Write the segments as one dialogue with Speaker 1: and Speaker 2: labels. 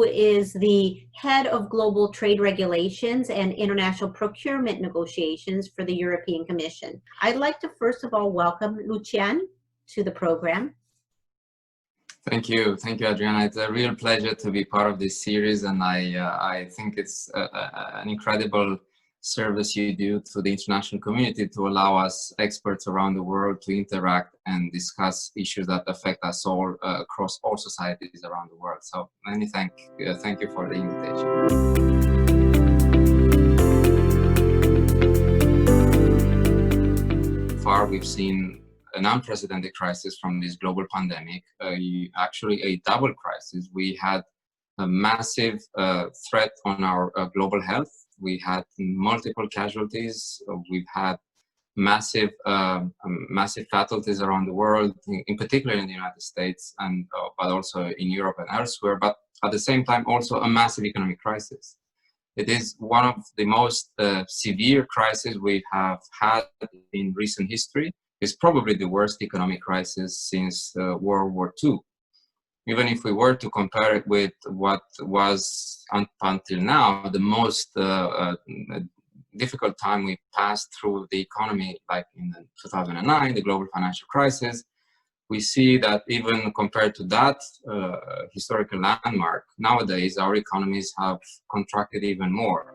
Speaker 1: who is the head of global trade regulations and international procurement negotiations for the European Commission. I'd like to first of all welcome Lucian to the program.
Speaker 2: Thank you, Adriana. It's a real pleasure to be part of this series, and I think it's an incredible service you do to the international community to allow us experts around the world to interact and discuss issues that affect us all across all societies around the world. So many thank you for the invitation. Far, we've seen an unprecedented crisis from this global pandemic, actually a double crisis. We had a massive threat on our global health. We had multiple casualties. We've had massive fatalities around the world, in particular in the United States, and but also in Europe and elsewhere. But at the same time, also a massive economic crisis. It is one of the most severe crises we have had in recent history. It's probably the worst economic crisis since World War II. Even if we were to compare it with what was until now the most difficult time we passed through the economy, like in 2009, the global financial crisis, we see that even compared to that historical landmark, nowadays our economies have contracted even more.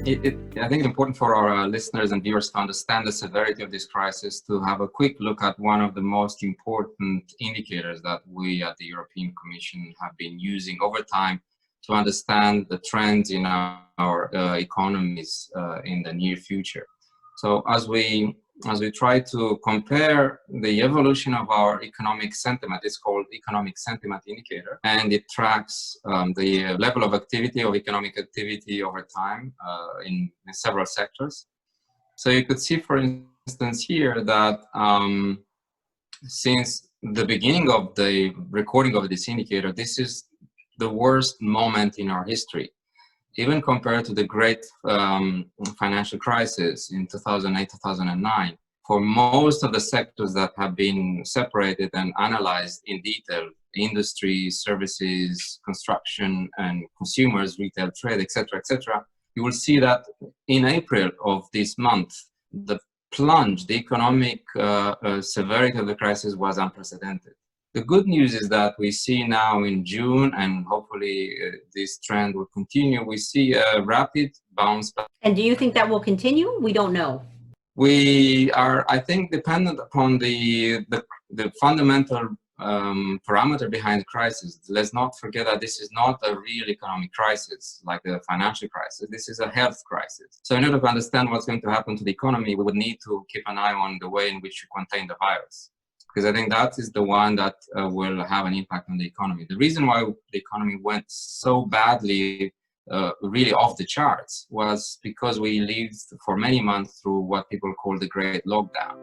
Speaker 2: I think it's important for our listeners and viewers to understand the severity of this crisis, to have a quick look at one of the most important indicators that we at the European Commission have been using over time to understand the trends in our economies in the near future. So as we try to compare the evolution of our economic sentiment, it's called economic sentiment indicator, and it tracks the level of activity, of economic activity over time in several sectors. So you could see, for instance, here that since the beginning of the recording of this indicator, this is the worst moment in our history. Even compared to the great financial crisis in 2008, 2009, for most of the sectors that have been separated and analyzed in detail, industry, services, construction, and consumers, retail, trade, etc., you will see that in April of this month, the plunge, the economic severity of the crisis was unprecedented. The good news is that we see now in June, and hopefully this trend will continue, we see a rapid bounce back.
Speaker 1: And do you think that will continue? We don't know.
Speaker 2: We are, I think, dependent upon the fundamental parameter behind the crisis. Let's not forget that this is not a real economic crisis like the financial crisis. This is a health crisis. So in order to understand what's going to happen to the economy, we would need to keep an eye on the way in which you contain the virus, because I think that is the one that will have an impact on the economy. The reason why the economy went so badly, really off the charts, was because we lived for many months through what people call the Great Lockdown.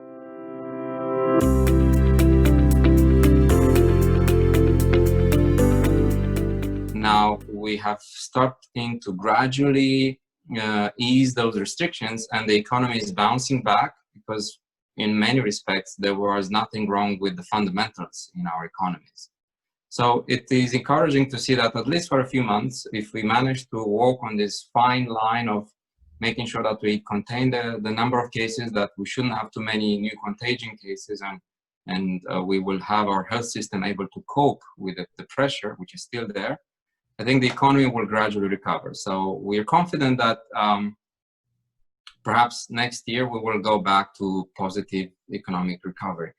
Speaker 2: Now we have starting to gradually ease those restrictions, and the economy is bouncing back because in many respects, there was nothing wrong with the fundamentals in our economies. So it is encouraging to see that at least for a few months, if we manage to walk on this fine line of making sure that we contain the number of cases, that we shouldn't have too many new contagion cases, and we will have our health system able to cope with the pressure, which is still there, I think the economy will gradually recover. So we're confident that perhaps next year we will go back to positive economic recovery.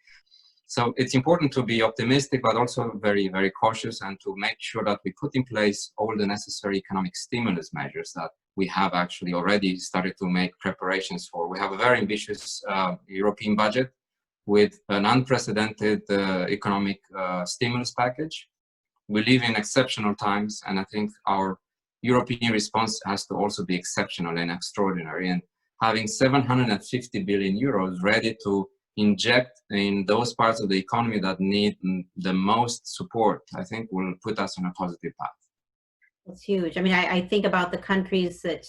Speaker 2: So it's important to be optimistic, but also very, very cautious, and to make sure that we put in place all the necessary economic stimulus measures that we have actually already started to make preparations for. We have a very ambitious European budget with an unprecedented economic stimulus package. We live in exceptional times, and I think our European response has to also be exceptional and extraordinary. And having 750 billion euros ready to inject in those parts of the economy that need the most support, I think will put us on a positive path.
Speaker 1: That's huge. I mean, I think about the countries that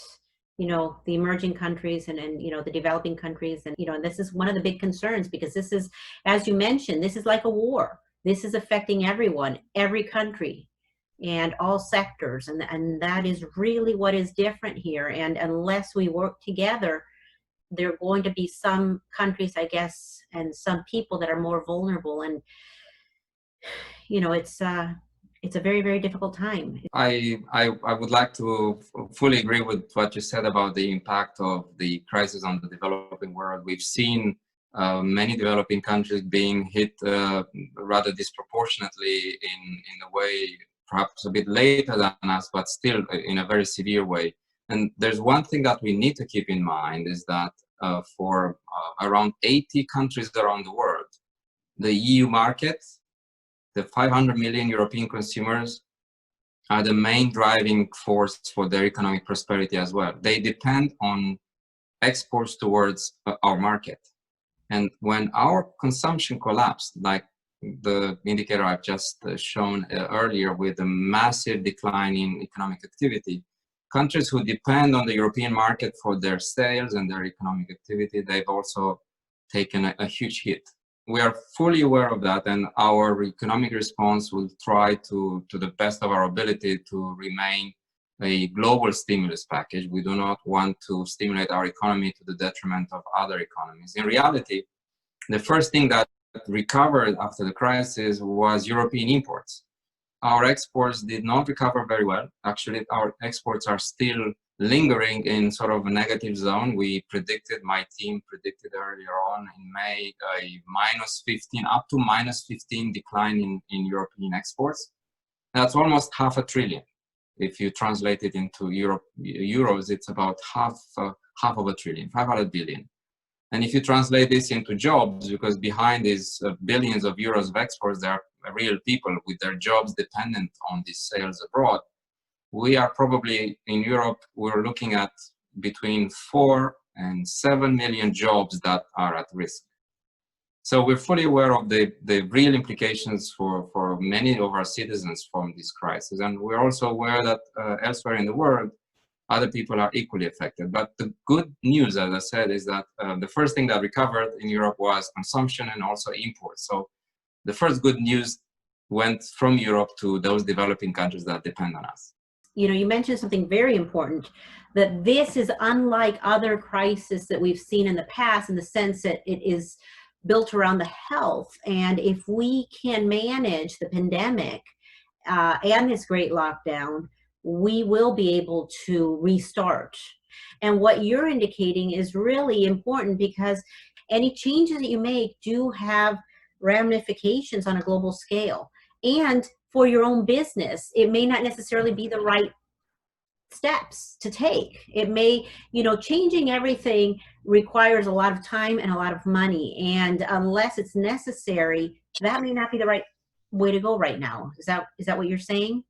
Speaker 1: the emerging countries and the developing countries. And, and this is one of the big concerns, because this is, as you mentioned, this is like a war. This is affecting everyone, every country, and all sectors. And that is really what is different here. And unless we work together, there are going to be some countries, I guess, and some people that are more vulnerable. And, it's a very, very difficult time.
Speaker 2: I would like to fully agree with what you said about the impact of the crisis on the developing world. We've seen many developing countries being hit rather disproportionately in a way, perhaps a bit later than us, but still in a very severe way. And there's one thing that we need to keep in mind is that for around 80 countries around the world, the EU market, the 500 million European consumers, are the main driving force for their economic prosperity as well. They depend on exports towards our market. And when our consumption collapsed, like the indicator I've just shown earlier, with a massive decline in economic activity, countries who depend on the European market for their sales and their economic activity, they've also taken a huge hit. We are fully aware of that, and our economic response will try to the best of our ability, to remain a global stimulus package. We do not want to stimulate our economy to the detriment of other economies. In reality, the first thing that recovered after the crisis was European imports. Our exports did not recover very well. Actually, our exports are still lingering in sort of a negative zone. My team predicted earlier on in May a -15, up to -15 decline in European exports. That's almost half a trillion. If you translate it into euros, it's about half of a trillion, 500 billion. And if you translate this into jobs, because behind these billions of euros of exports, there are real people with their jobs dependent on these sales abroad. We are probably, in Europe, we're looking at between 4 and 7 million jobs that are at risk. So we're fully aware of the real implications for many of our citizens from this crisis. And we're also aware that elsewhere in the world, other people are equally affected. But the good news, as I said, is that the first thing that recovered in Europe was consumption and also imports. So the first good news went from Europe to those developing countries that depend on us.
Speaker 1: You mentioned something very important, that this is unlike other crises that we've seen in the past, in the sense that it is built around the health. And if we can manage the pandemic and this great lockdown, we will be able to restart. And what you're indicating is really important, because any changes that you make do have ramifications on a global scale. And for your own business, it may not necessarily be the right steps to take. It may, changing everything requires a lot of time and a lot of money. And unless it's necessary, that may not be the right way to go right now. Is that what you're saying?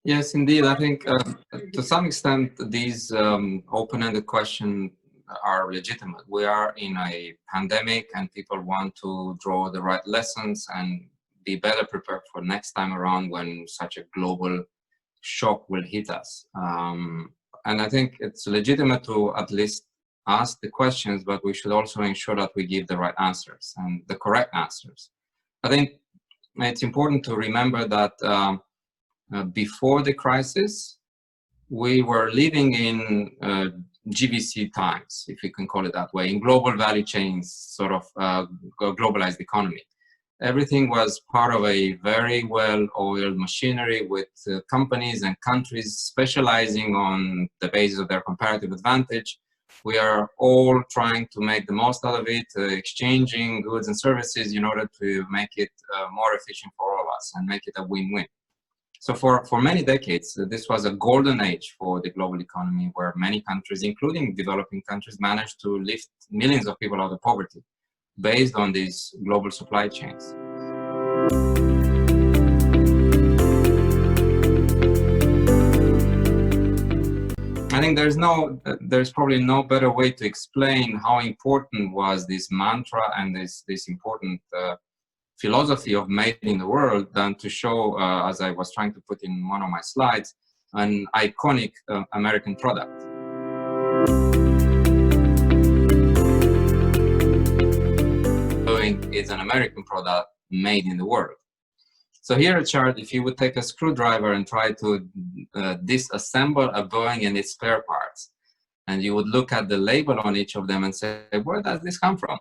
Speaker 2: Yes, indeed. I think to some extent, these open-ended questions are legitimate. We are in a pandemic and people want to draw the right lessons and be better prepared for next time around when such a global shock will hit us. And I think it's legitimate to at least ask the questions, but we should also ensure that we give the right answers and the correct answers. I think it's important to remember that before the crisis, we were living in GVC times, if you can call it that way, in global value chains, sort of globalized economy. Everything was part of a very well-oiled machinery with companies and countries specializing on the basis of their comparative advantage. We are all trying to make the most out of it, exchanging goods and services in order to make it more efficient for all of us and make it a win-win. So for many decades, this was a golden age for the global economy, where many countries, including developing countries, managed to lift millions of people out of poverty based on these global supply chains. I think there's probably no better way to explain how important was this mantra and this important philosophy of made in the world than to show, as I was trying to put in one of my slides, an iconic American product. Boeing is an American product made in the world. So here a chart, if you would take a screwdriver and try to disassemble a Boeing and its spare parts, and you would look at the label on each of them and say, where does this come from?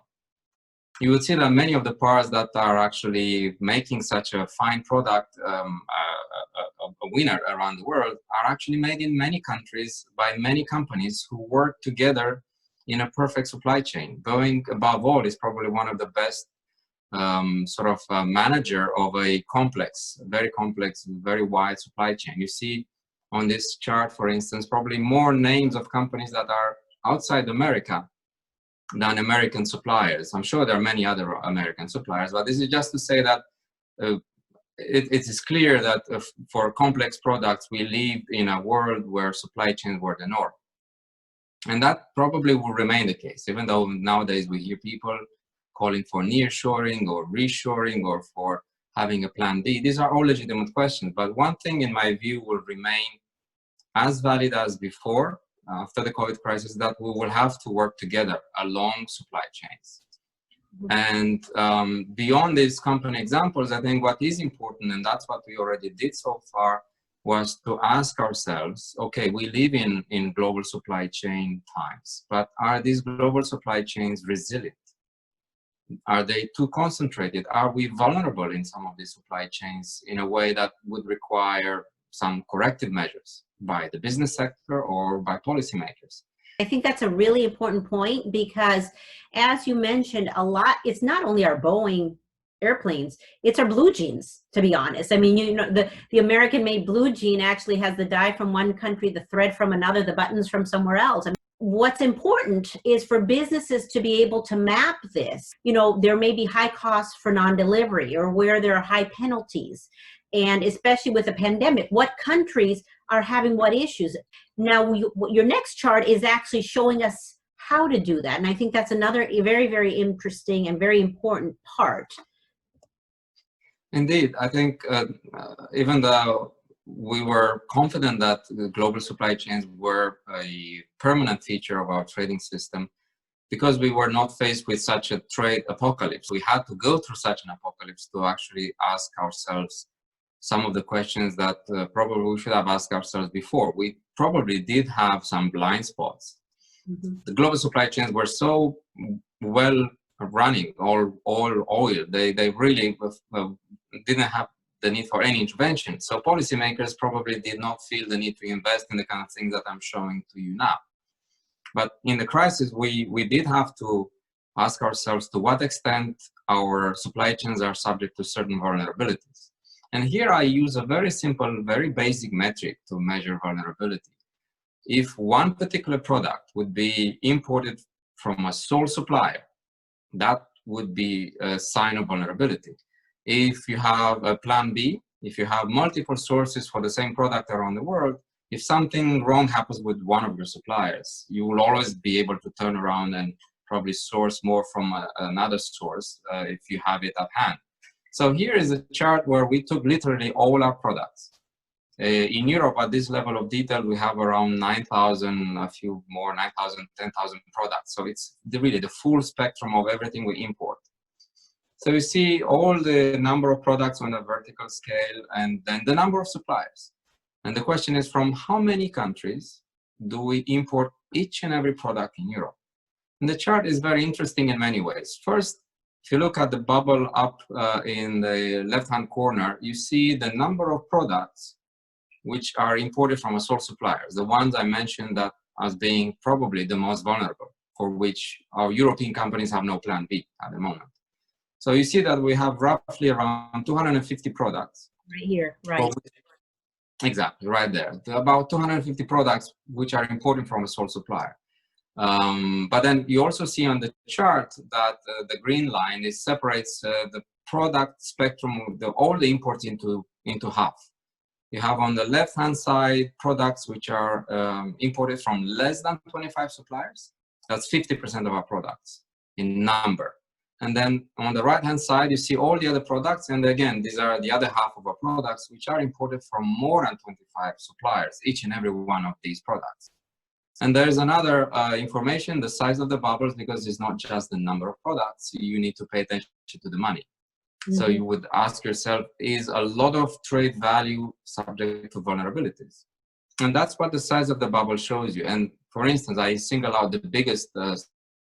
Speaker 2: You would see that many of the parts that are actually making such a fine product, a winner around the world, are actually made in many countries by many companies who work together in a perfect supply chain. Boeing, above all, is probably one of the best manager of a very complex, very wide supply chain. You see on this chart, for instance, probably more names of companies that are outside America than American suppliers. I'm sure there are many other American suppliers, but this is just to say that it is clear that for complex products, we live in a world where supply chains were the norm. And that probably will remain the case, even though nowadays we hear people calling for nearshoring or reshoring or for having a plan B. These are all legitimate questions, but one thing in my view will remain as valid as before after the COVID crisis, that we will have to work together along supply chains. And beyond these company examples, I think what is important, and that's what we already did so far, was to ask ourselves, okay, we live in global supply chain times, but are these global supply chains resilient? Are they too concentrated? Are we vulnerable in some of these supply chains in a way that would require some corrective measures by the business sector or by policymakers?
Speaker 1: I think that's a really important point because, as you mentioned, it's not only our Boeing airplanes, it's our blue jeans, to be honest. I mean, you know, the American-made blue jean actually has the dye from one country, the thread from another, the buttons from somewhere else. I mean, what's important is for businesses to be able to map this. You know, there may be high costs for non-delivery or where there are high penalties. And especially with a pandemic, what countries are having what issues? Now, your next chart is actually showing us how to do that. And I think that's another very, very interesting and very important part.
Speaker 2: Indeed, I think even though we were confident that the global supply chains were a permanent feature of our trading system, because we were not faced with such a trade apocalypse, we had to go through such an apocalypse to actually ask ourselves some of the questions that probably we should have asked ourselves before. We probably did have some blind spots. Mm-hmm. The global supply chains were so well running, all oil. They really didn't have the need for any intervention. So policymakers probably did not feel the need to invest in the kind of things that I'm showing to you now. But in the crisis, we did have to ask ourselves to what extent our supply chains are subject to certain vulnerabilities. And here I use a very simple, very basic metric to measure vulnerability. If one particular product would be imported from a sole supplier, that would be a sign of vulnerability. If you have a plan B, if you have multiple sources for the same product around the world, if something wrong happens with one of your suppliers, you will always be able to turn around and probably source more from another source if you have it at hand. So here is a chart where we took literally all our products. In Europe, at this level of detail, we have around 9,000, a few more, 9,000, 10,000 products. So it's really the full spectrum of everything we import. So you see all the number of products on a vertical scale and then the number of suppliers. And the question is, from how many countries do we import each and every product in Europe? And the chart is very interesting in many ways. First, if you look at the bubble up in the left-hand corner, you see the number of products which are imported from a sole supplier, the ones I mentioned that as being probably the most vulnerable, for which our European companies have no plan B at the moment. So you see that we have roughly around 250 products.
Speaker 1: Right here, right.
Speaker 2: Exactly, right there. About 250 products which are imported from a sole supplier. But then you also see on the chart that the green line separates the product spectrum, all the imports into half. You have on the left-hand side products which are imported from less than 25 suppliers. That's 50% of our products in number. And then on the right-hand side, you see all the other products. And again, these are the other half of our products, which are imported from more than 25 suppliers, each and every one of these products. And there's another information, the size of the bubbles, because it's not just the number of products. You need to pay attention to the money. So you would ask yourself, is a lot of trade value subject to vulnerabilities? And that's what the size of the bubble shows you. And for instance, I single out the biggest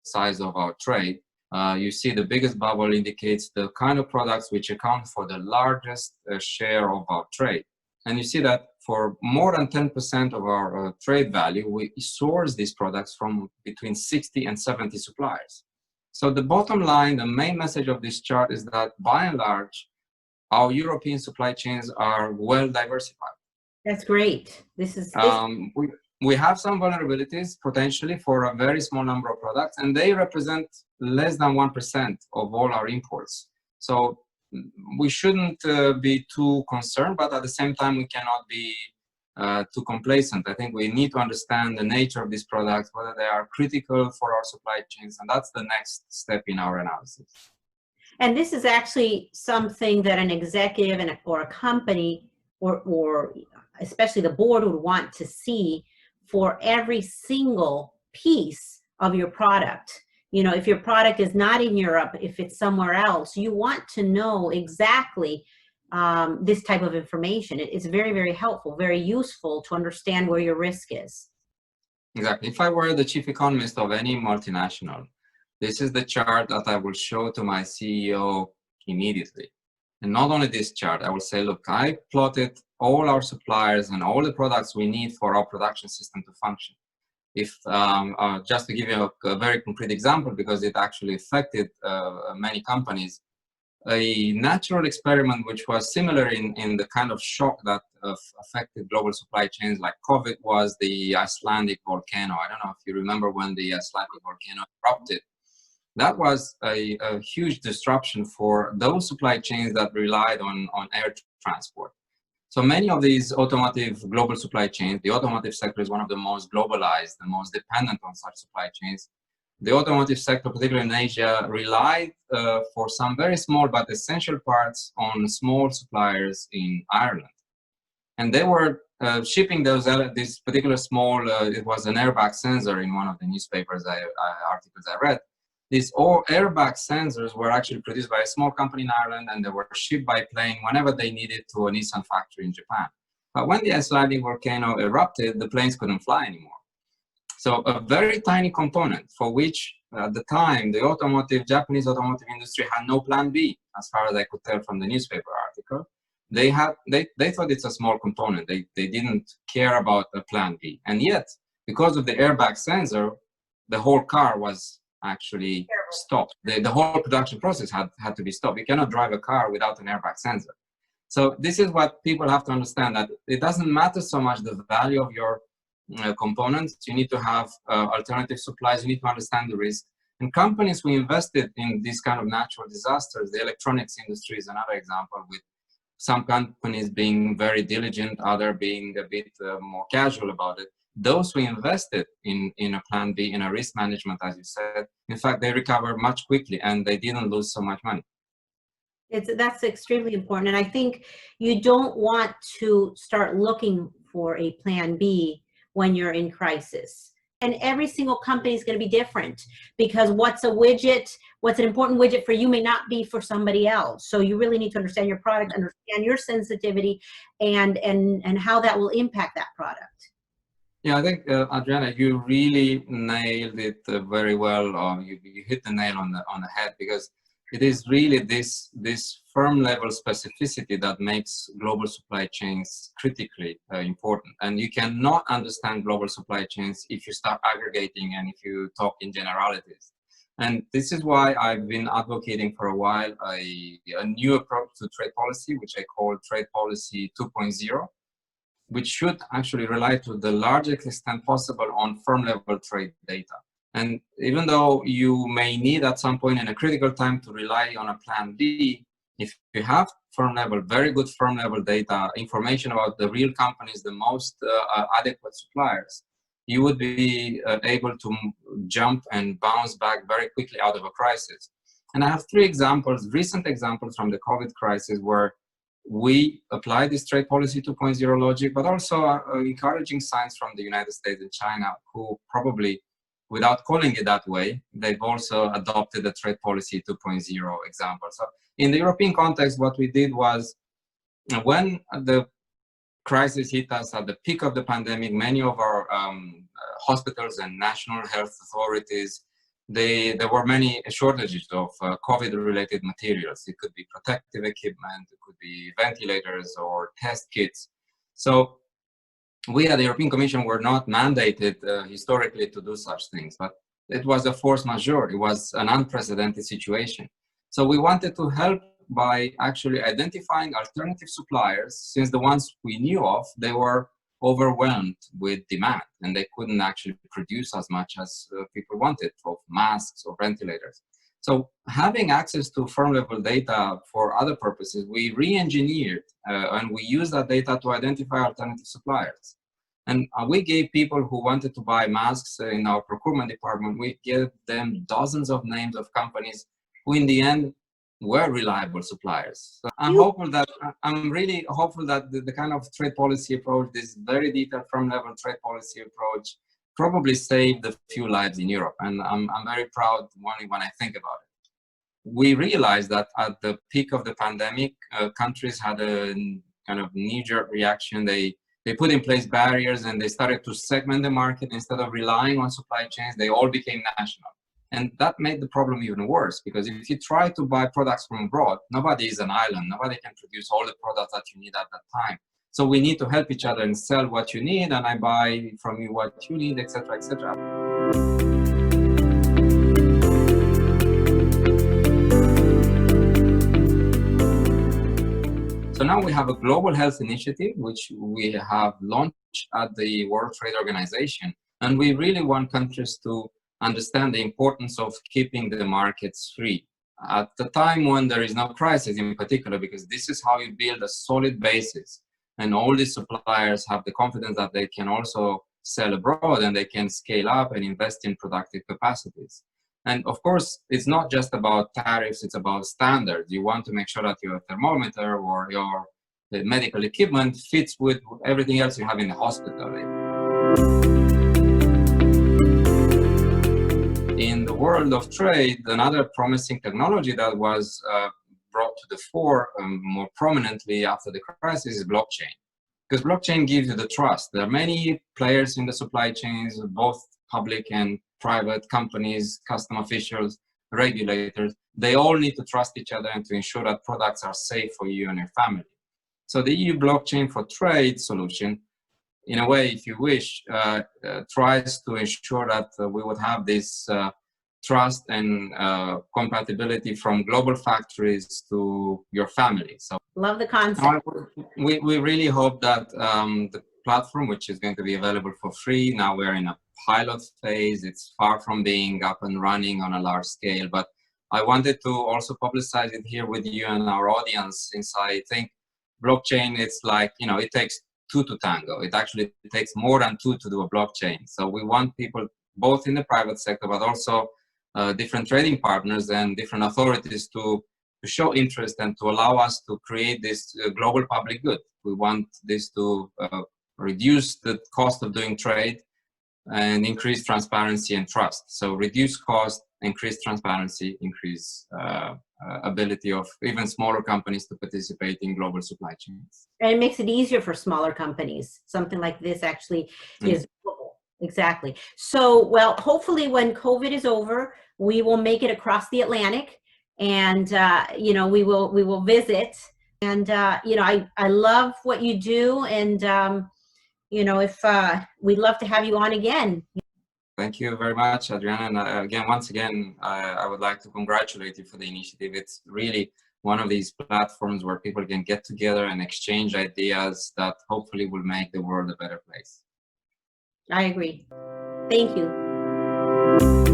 Speaker 2: size of our trade. You see the biggest bubble indicates the kind of products which account for the largest share of our trade. And you see that for more than 10% of our trade value, we source these products from between 60 and 70 suppliers. So the bottom line, the main message of this chart is that by and large, our European supply chains are well diversified.
Speaker 1: That's great. This is
Speaker 2: we have some vulnerabilities potentially for a very small number of products, and they represent less than 1% of all our imports. So we shouldn't be too concerned, but at the same time, we cannot be too complacent. I think we need to understand the nature of these products, whether they are critical for our supply chains, and that's the next step in our analysis.
Speaker 1: And this is actually something that an executive or a company or especially the board would want to see for every single piece of your product. You know, if your product is not in Europe, if it's somewhere else, you want to know exactly this type of information. It's very, very helpful, very useful to understand where your risk is.
Speaker 2: Exactly. If I were the chief economist of any multinational, this is the chart that I will show to my CEO immediately. And not only this chart, I will say, look, I plotted all our suppliers and all the products we need for our production system to function. If just to give you a very concrete example, because it actually affected many companies, a natural experiment which was similar in the kind of shock that affected global supply chains like COVID was the Icelandic volcano. I don't know if you remember when the Icelandic volcano erupted. That was a huge disruption for those supply chains that relied on air transport. So many of these automotive global supply chains, the automotive sector is one of the most globalized, the most dependent on such supply chains. The automotive sector, particularly in Asia, relied for some very small but essential parts on small suppliers in Ireland. And they were shipping these particular small, it was an airbag sensor in one of the newspapers articles I read. These all airbag sensors were actually produced by a small company in Ireland, and they were shipped by plane whenever they needed to a Nissan factory in Japan. But when the Icelandic volcano erupted, the planes couldn't fly anymore. So a very tiny component for which at the time, the Japanese automotive industry had no plan B, as far as I could tell from the newspaper article. They thought it's a small component. They didn't care about a plan B. And yet, because of the airbag sensor, the whole car was actually stopped. The whole production process had to be stopped. You cannot drive a car without an airbag sensor. So this is what people have to understand, that it doesn't matter so much the value of your components. You need to have alternative supplies. You need to understand the risk. And companies who invested in these kind of natural disasters, the electronics industry is another example, with some companies being very diligent, other being a bit more casual about it. Those who invested in a plan B, in a risk management, as you said, in fact, they recover much quickly and they didn't lose so much money.
Speaker 1: That's extremely important. And I think you don't want to start looking for a plan B when you're in crisis. And every single company is going to be different, because what's an important widget for you may not be for somebody else. So you really need to understand your product, understand your sensitivity, and how that will impact that product.
Speaker 2: Yeah, I think, Adriana, you really nailed it very well. You hit the nail on the head, because it is really this firm level specificity that makes global supply chains critically important. And you cannot understand global supply chains if you start aggregating and if you talk in generalities. And this is why I've been advocating for a while a new approach to trade policy, which I call Trade Policy 2.0, which should actually rely to the largest extent possible on firm level trade data. And even though you may need at some point in a critical time to rely on a plan B, if you have firm level, very good firm level data, information about the real companies, the most adequate suppliers, you would be able to jump and bounce back very quickly out of a crisis. And I have three examples, recent examples from the COVID crisis, where we apply this trade policy 2.0 logic, but also encouraging signs from the United States and China, who probably, without calling it that way, they've also adopted the trade policy 2.0 example. So in the European context, what we did was, when the crisis hit us at the peak of the pandemic, many of our hospitals and national health authorities, there were many shortages of COVID-related materials. It could be protective equipment, it could be ventilators or test kits. So we at the European Commission were not mandated historically to do such things, but it was a force majeure. It was an unprecedented situation. So we wanted to help by actually identifying alternative suppliers, since the ones we knew of, they were overwhelmed with demand and they couldn't actually produce as much as people wanted of masks or ventilators. So having access to firm level data for other purposes, we re-engineered and we used that data to identify alternative suppliers. And we gave people who wanted to buy masks in our procurement department, we gave them dozens of names of companies who in the end were reliable suppliers. So I'm really hopeful that the kind of trade policy approach, this very detailed firm level trade policy approach, probably saved a few lives in Europe. And I'm very proud when I think about it. We realized that at the peak of the pandemic, countries had a kind of knee-jerk reaction. They put in place barriers and they started to segment the market. Instead of relying on supply chains, they all became national. And that made the problem even worse, because if you try to buy products from abroad, nobody is an island. Nobody can produce all the products that you need at that time. So we need to help each other and sell what you need, and I buy from you what you need, etc., etc. So now we have a global health initiative, which we have launched at the World Trade Organization. And we really want countries to understand the importance of keeping the markets free at the time when there is no crisis in particular, because this is how you build a solid basis. And all these suppliers have the confidence that they can also sell abroad and they can scale up and invest in productive capacities. And of course, it's not just about tariffs, it's about standards. You want to make sure that your thermometer or your medical equipment fits with everything else you have in the hospital. In the world of trade, another promising technology that was brought to the fore more prominently after the crisis is blockchain. Because blockchain gives you the trust. There are many players in the supply chains, both public and private companies, custom officials, regulators. They all need to trust each other and to ensure that products are safe for you and your family. So the EU blockchain for trade solution, in a way, if you wish, tries to ensure that we would have this trust and compatibility from global factories to your family. So
Speaker 1: love the concept.
Speaker 2: We really hope that the platform, which is going to be available for free, now we're in a pilot phase. It's far from being up and running on a large scale, but I wanted to also publicize it here with you and our audience, since I think blockchain, it's like, you know, it takes two to tango. It actually takes more than two to do a blockchain. So we want people both in the private sector, but also different trading partners and different authorities to show interest and to allow us to create this global public good. We want this to reduce the cost of doing trade and increase transparency and trust. So reduce cost, increase transparency, increase ability of even smaller companies to participate in global supply chains.
Speaker 1: And it makes it easier for smaller companies. Something like this actually is doable. Exactly. So, well, hopefully when COVID is over, we will make it across the Atlantic, and you know, we will visit. And you know, I love what you do, and you know, if we'd love to have you on again.
Speaker 2: Thank you very much, Adriana. And again, once again, I would like to congratulate you for the initiative. It's really one of these platforms where people can get together and exchange ideas that hopefully will make the world a better place.
Speaker 1: I agree. Thank you.